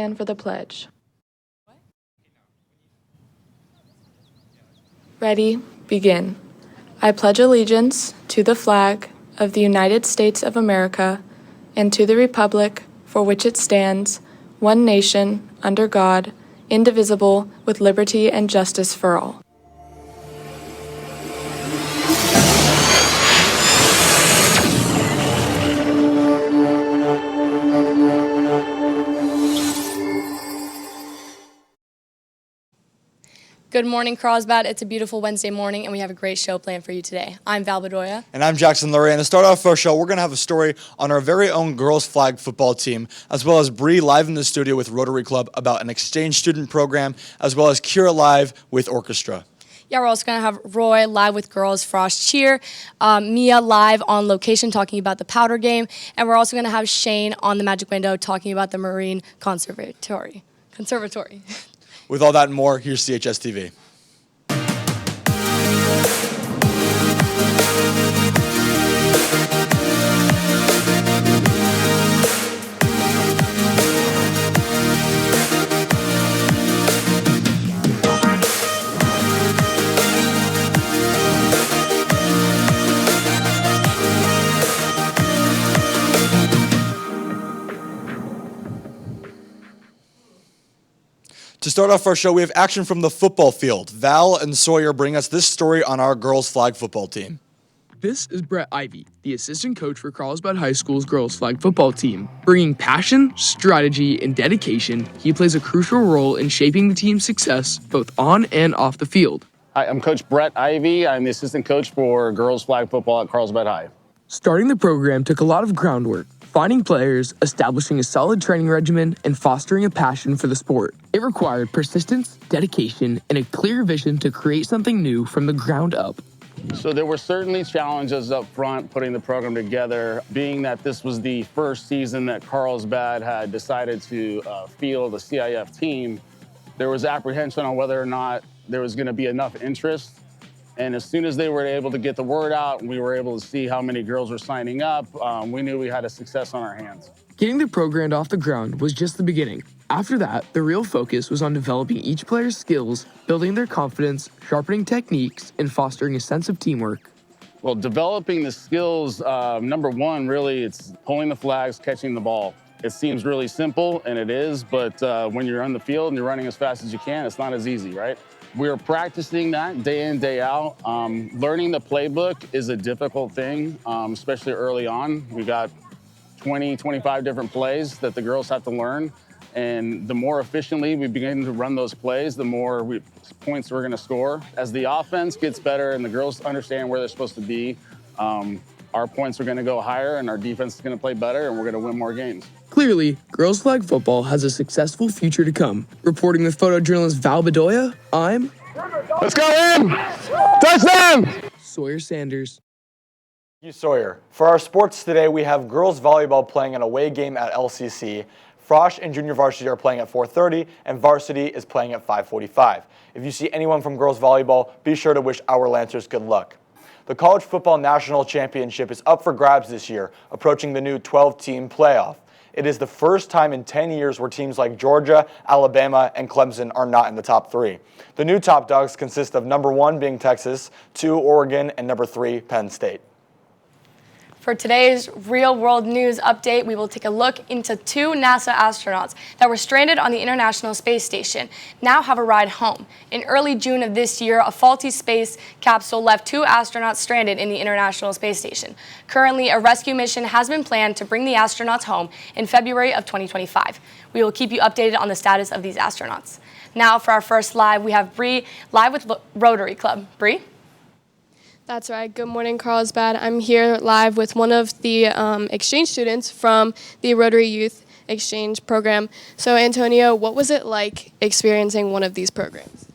stand for the pledge. Ready, begin. I pledge allegiance to the flag of the United States of America and to the republic for which it stands, one nation, under God, indivisible, with liberty and justice for all. Good morning, Carlsbad. It's a beautiful Wednesday morning, and we have a great show planned for you today. I'm Val Bedoya. And I'm Jackson Lurie. And to start off our show, we're going to have a story on our very own girls flag football team, as well as Bree live in the studio with Rotary Club about an exchange student program, as well as Kira live with orchestra. Yeah, we're also going to have Roy live with Girls Frost Cheer, Mia live on location talking about the powder game, and we're also going to have Shane on the Magic Window talking about the Marine Conservatory. With all that and more, here's CHSTV. To start off our show, we have action from the football field. Val and Sawyer bring us this story on our girls flag football team. This is Brett Ivy, the assistant coach for Carlsbad High School's girls flag football team. Bringing passion, strategy, and dedication, he plays a crucial role in shaping the team's success both on and off the field. Hi, I'm Coach Brett Ivy. I'm the assistant coach for girls flag football at Carlsbad High. Starting the program took a lot of groundwork, finding players, establishing a solid training regimen, and fostering a passion for the sport. It required persistence, dedication, and a clear vision to create something new from the ground up. So there were certainly challenges up front putting the program together, being that this was the first season that Carlsbad had decided to field a CIF team. There was apprehension on whether or not there was going to be enough interest. And as soon as they were able to get the word out and we were able to see how many girls were signing up, we knew we had a success on our hands. Getting the program off the ground was just the beginning. After that, the real focus was on developing each player's skills, building their confidence, sharpening techniques, and fostering a sense of teamwork. Well, developing the skills, number one, really, it's pulling the flags, catching the ball. It seems really simple, and it is, but when you're on the field and you're running as fast as you can, it's not as easy, right? We're practicing that day in, day out. Learning the playbook is a difficult thing, especially early on. We got 20, 25 different plays that the girls have to learn. And the more efficiently we begin to run those plays, the more points we're gonna score. As the offense gets better and the girls understand where they're supposed to be, our points are gonna go higher and our defense is gonna play better and we're gonna win more games. Clearly, girls flag football has a successful future to come. Reporting with photojournalist Val Bedoya, I'm... Let's go in! Touchdown! Sawyer Sanders. Thank you, Sawyer. For our sports today, we have girls volleyball playing an away game at LCC. Frosh and junior varsity are playing at 4:30, and varsity is playing at 5:45. If you see anyone from girls volleyball, be sure to wish our Lancers good luck. The College Football National Championship is up for grabs this year, approaching the new 12-team playoff. It is the first time in 10 years where teams like Georgia, Alabama, and Clemson are not in the top three. The new top dogs consist of number 1 being Texas, 2 Oregon, and number 3 Penn State. For today's Real World News update, we will take a look into 2 NASA astronauts that were stranded on the International Space Station, now have a ride home. In early June of this year, a faulty space capsule left 2 astronauts stranded in the International Space Station. Currently, a rescue mission has been planned to bring the astronauts home in February of 2025. We will keep you updated on the status of these astronauts. Now for our first live, we have Bree live with Rotary Club. Bree? That's right. Good morning, Carlsbad. I'm here live with one of the exchange students from the Rotary Youth Exchange Program. So, Antonio, what was it like experiencing one of these programs?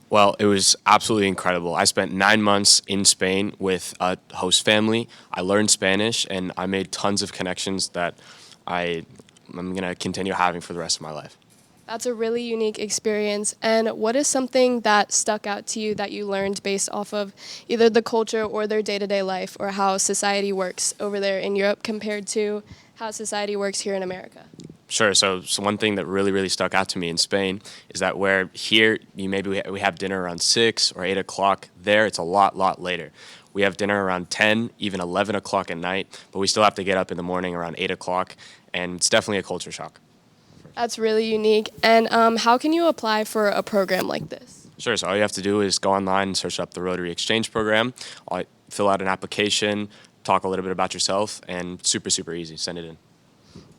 Well, it was absolutely incredible. I spent 9 months in Spain with a host family. I learned Spanish, and I made tons of connections that I'm going to continue having for the rest of my life. That's a really unique experience. And what is something that stuck out to you that you learned based off of either the culture or their day-to-day life, or how society works over there in Europe compared to how society works here in America? Sure. So one thing that really stuck out to me in Spain is that where here we have dinner around 6 or 8 o'clock. There it's a lot later. We have dinner around 10, even 11 o'clock at night, but we still have to get up in the morning around 8 o'clock, and it's definitely a culture shock. That's really unique. And how can you apply for a program like this? Sure. So all you have to do is go online and search up the Rotary Exchange Program, fill out an application, talk a little bit about yourself, and super easy. Send it in.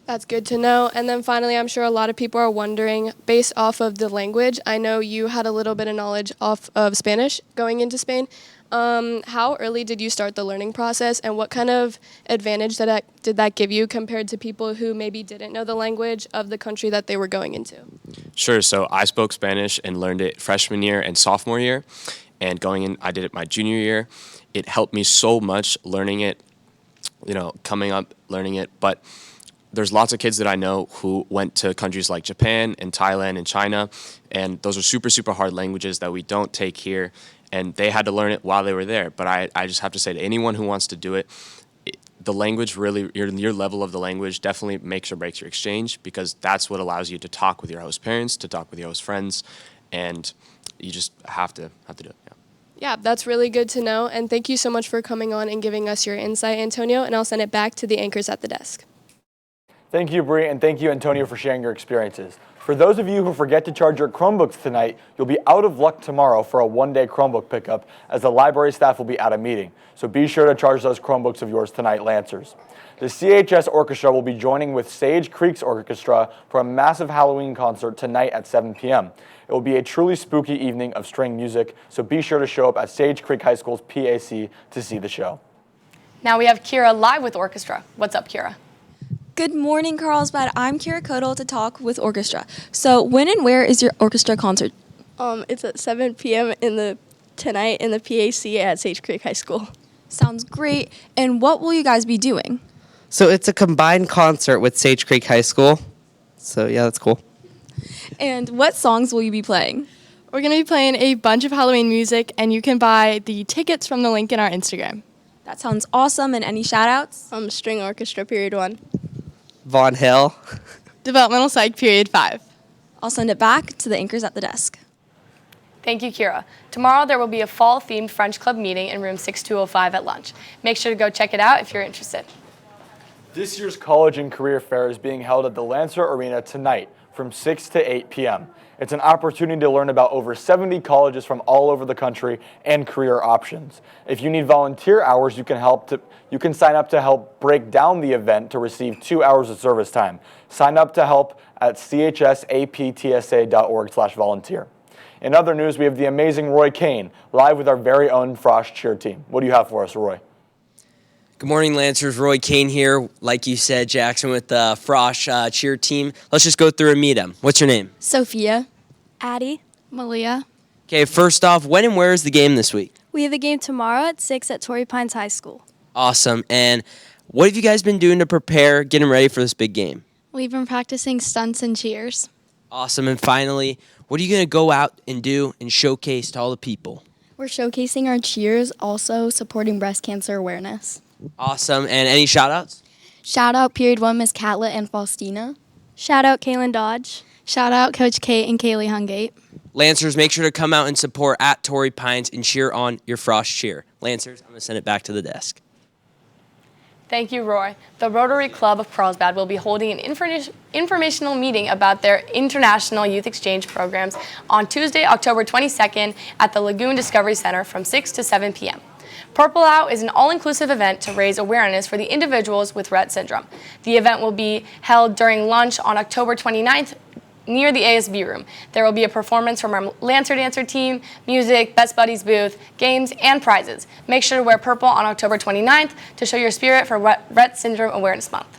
That's good to know. And then finally, I'm sure a lot of people are wondering, based off of the language, I know you had a little bit of knowledge off of Spanish going into Spain. How early did you start the learning process, and what kind of advantage did that give you compared to people who maybe didn't know the language of the country that they were going into? Sure. So I spoke Spanish and learned it freshman year and sophomore year, and going in, I did it my junior year. It helped me so much learning it, coming up, learning it, but there's lots of kids that I know who went to countries like Japan and Thailand and China, and those are super hard languages that we don't take here, and they had to learn it while they were there. But I just have to say to anyone who wants to do it, the language really, your level of the language definitely makes or breaks your exchange, because that's what allows you to talk with your host parents, to talk with your host friends, and you just have to do it. Yeah. Yeah, that's really good to know, and thank you so much for coming on and giving us your insight, Antonio, and I'll send it back to the anchors at the desk. Thank you, Bree, and thank you, Antonio, for sharing your experiences. For those of you who forget to charge your Chromebooks tonight, you'll be out of luck tomorrow for a one-day Chromebook pickup, as the library staff will be at a meeting. So be sure to charge those Chromebooks of yours tonight, Lancers. The CHS Orchestra will be joining with Sage Creek's Orchestra for a massive Halloween concert tonight at 7 p.m. It will be a truly spooky evening of string music, so be sure to show up at Sage Creek High School's PAC to see the show. Now we have Kira live with orchestra. What's up, Kira? Good morning, Carlsbad. I'm Kira Kodal to talk with orchestra. So when and where is your orchestra concert? It's at 7 p.m. tonight in the PAC at Sage Creek High School. Sounds great. And what will you guys be doing? So it's a combined concert with Sage Creek High School. So yeah, that's cool. And what songs will you be playing? We're going to be playing a bunch of Halloween music, and you can buy the tickets from the link in our Instagram. That sounds awesome. And any shout-outs? String Orchestra Period 1. Von Hill. Developmental Psych Period 5. I'll send it back to the anchors at the desk. Thank you, Kira. Tomorrow there will be a fall-themed French Club meeting in room 6205 at lunch. Make sure to go check it out if you're interested. This year's College and Career Fair is being held at the Lancer Arena tonight from 6 to 8 p.m. It's an opportunity to learn about over 70 colleges from all over the country and career options. If you need volunteer hours, you can sign up to help break down the event to receive 2 hours of service time. Sign up to help at chsaptsa.org/volunteer. In other news, we have the amazing Roy Kane live with our very own Frosh cheer team. What do you have for us, Roy? Good morning, Lancers. Roy Kane here. Like you said, Jackson, with the Frosh cheer team. Let's just go through and meet them. What's your name? Sophia. Addie. Malia. Okay, first off, when and where is the game this week? We have a game tomorrow at 6 at Torrey Pines High School. Awesome. And what have you guys been doing to prepare, getting ready for this big game? We've been practicing stunts and cheers. Awesome. And finally, what are you going to go out and do and showcase to all the people? We're showcasing our cheers, also supporting breast cancer awareness. Awesome. And any shout-outs? Shout out Period 1 Miss Catlett and Faustina. Shout out Kaylin Dodge. Shout out Coach Kate and Kaylee Hungate. Lancers, make sure to come out and support at Torrey Pines and cheer on your Frosh cheer. Lancers, I'm going to send it back to the desk. Thank you, Roy. The Rotary Club of Carlsbad will be holding an informational meeting about their international youth exchange programs on Tuesday, October 22nd at the Lagoon Discovery Center from 6 to 7 p.m. Purple Out is an all-inclusive event to raise awareness for the individuals with Rett syndrome. The event will be held during lunch on October 29th near the ASB room. There will be a performance from our Lancer Dancer team, music, Best Buddies booth, games, and prizes. Make sure to wear purple on October 29th to show your spirit for Rett Syndrome Awareness Month.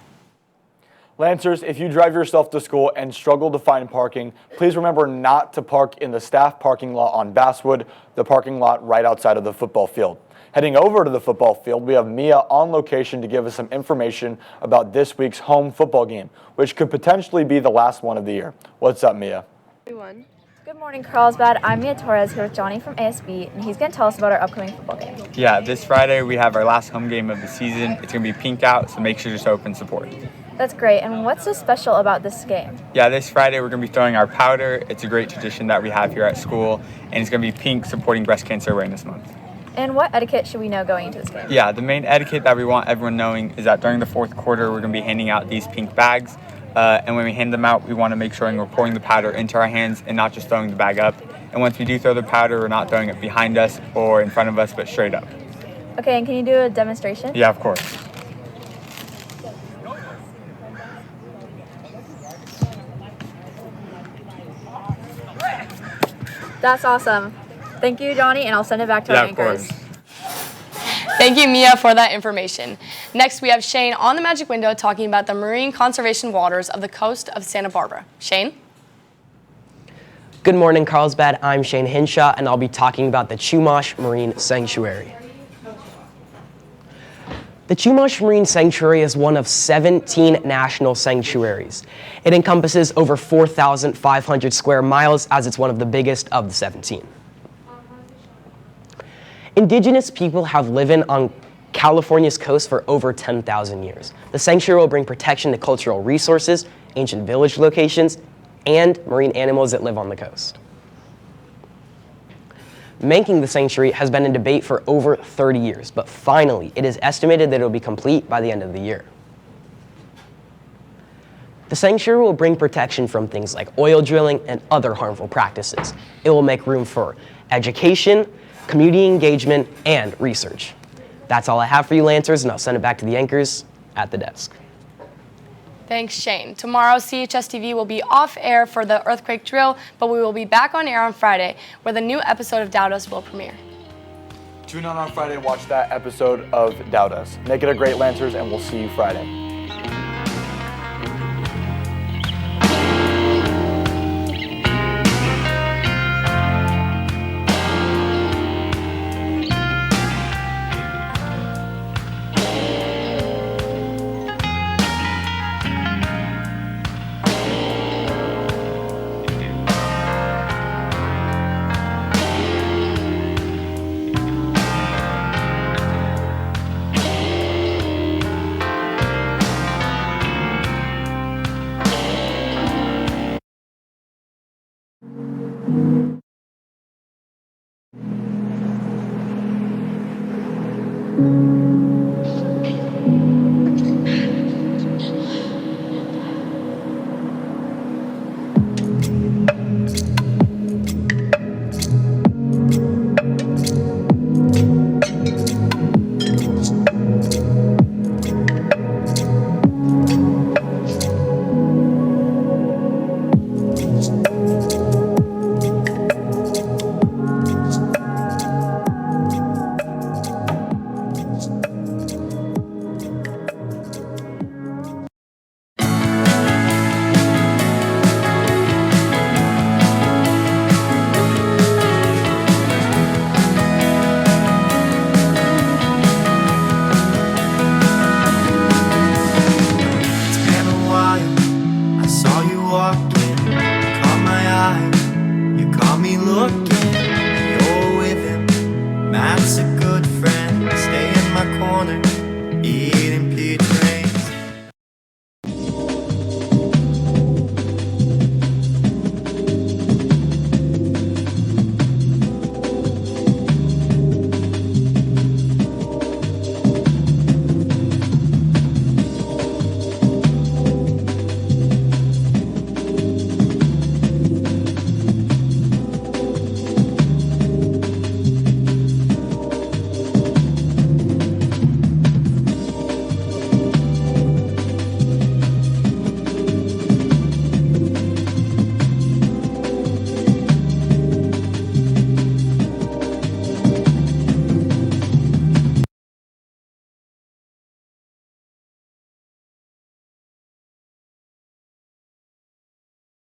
Lancers, if you drive yourself to school and struggle to find parking, please remember not to park in the staff parking lot on Basswood, the parking lot right outside of the football field. Heading over to the football field, we have Mia on location to give us some information about this week's home football game, which could potentially be the last one of the year. What's up, Mia? Everyone. Good morning, Carlsbad. I'm Mia Torres here with Johnny from ASB, and he's going to tell us about our upcoming football game. Yeah, this Friday we have our last home game of the season. It's going to be pink out, so make sure to show up and support. That's great. And what's so special about this game? Yeah, this Friday we're going to be throwing our powder. It's a great tradition that we have here at school, and it's going to be pink, supporting Breast Cancer Awareness Month. And what etiquette should we know going into this game? Yeah, the main etiquette that we want everyone knowing is that during the fourth quarter we're going to be handing out these pink bags, and when we hand them out we want to make sure we're pouring the powder into our hands and not just throwing the bag up. And once we do throw the powder, we're not throwing it behind us or in front of us, but straight up. Okay, and can you do a demonstration? Yeah, of course. That's awesome. Thank you, Johnny, and I'll send it back to our anchors. Thank you, Mia, for that information. Next, we have Shane on the Magic Window talking about the marine conservation waters of the coast of Santa Barbara. Shane? Good morning, Carlsbad. I'm Shane Hinshaw, and I'll be talking about the Chumash Marine Sanctuary. The Chumash Marine Sanctuary is one of 17 national sanctuaries. It encompasses over 4,500 square miles, as it's one of the biggest of the 17. Indigenous people have lived on California's coast for over 10,000 years. The sanctuary will bring protection to cultural resources, ancient village locations, and marine animals that live on the coast. Making the sanctuary has been in debate for over 30 years, but finally, it is estimated that it will be complete by the end of the year. The sanctuary will bring protection from things like oil drilling and other harmful practices. It will make room for education, community engagement, and research. That's all I have for you, Lancers, and I'll send it back to the anchors at the desk. Thanks, Shane. Tomorrow, CHSTV will be off air for the earthquake drill, but we will be back on air on Friday, where the new episode of Doubt Us will premiere. Tune in on Friday and watch that episode of Doubt Us. Make it a great Lancers, and we'll see you Friday.